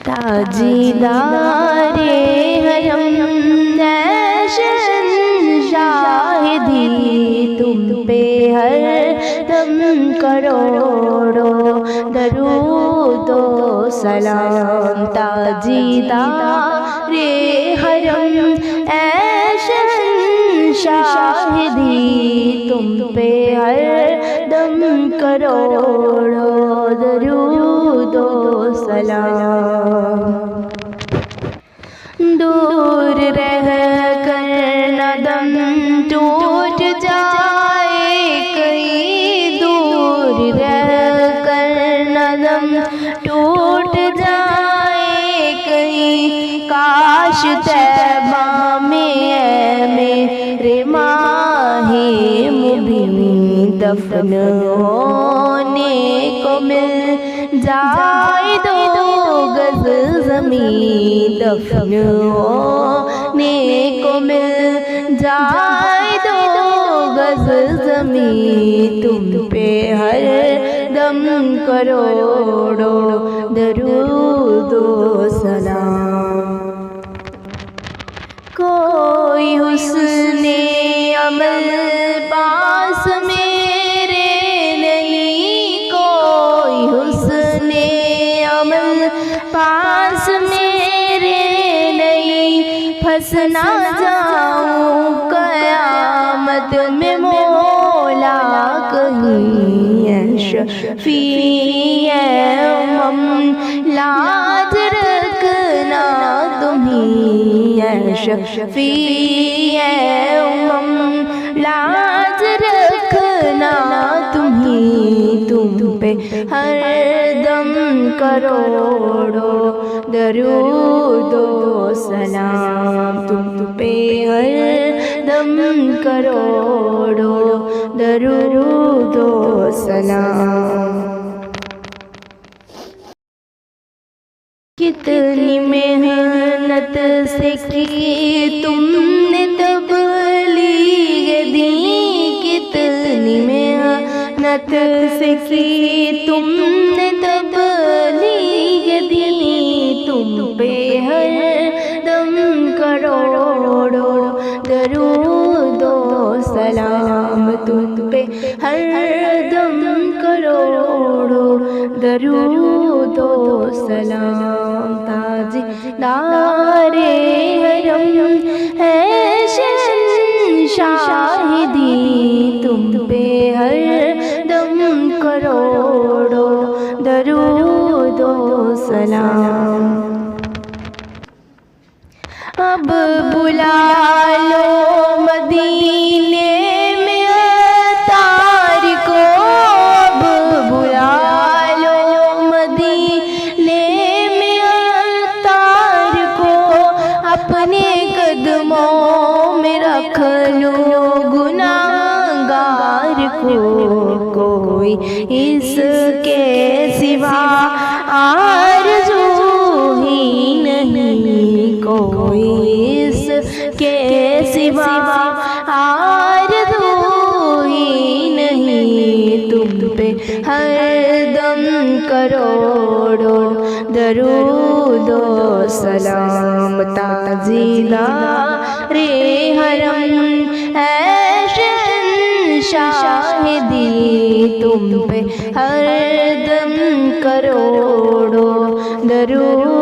ताजीदारे हरम शाहिदी तुम पे हर दम करोड़ों दरूदो सलाम। ताजीदारे हरम शाहिदी तुम पे हर दम करोड़ों दरूदो सलाम। दूर रह कर न दम टूट जाए कहीं, दूर रह कर न दम टूट जाए कहीं, काश तैबा में मेरे माहे मुबीन दफन होने को मिल जाए दो गज ज़मीन, दफन होने को मिल जाए दो गज ज़मीन। तुम पे हर दम करोड़ों दरूदो सलाम। कोई हुस्ने अमल पास मेरे नहीं, कोई हुस्ने अमल पास मेरे नहीं, फंस ना जाऊं क़यामत में मौला कहीं। शफ़ीए उम्म लाज रखना तुम्हीं, शफ़ीए उम्म लाज रखना तुम्हीं। तुम पे हर दम करोड़ों दरूदो सलाम। तुम पे हर दम करोड़ों दरूदो सलाम। कितनी मेहनत से की तुमने तबलीग दी, कितनी मेहनत से की तुमने तबलीग दी। तुम पे हर दम करोड़ों दरूदो सलाम। तुम पे हर दम करोड़ों दरूदो सलाम। ताजीदारे हरम है शाहिदी तुम पे हर दम करोड़ों दरूदो सलाम। अब बुला लो मदीने में अतार को, अब बुला लो मदीने में अतार को, अपने कदमों में रख लो गुनाहगार को। कोई इसके सिवा आरज़ू ही नहीं, कोई इसके सिवा आरज़ू ही नहीं। तुम पे हर दम करोड़ों दरूदो सलाम। ताजीदारे हरम शाहिदी तुम पे हर दम करोड़ों दरूदो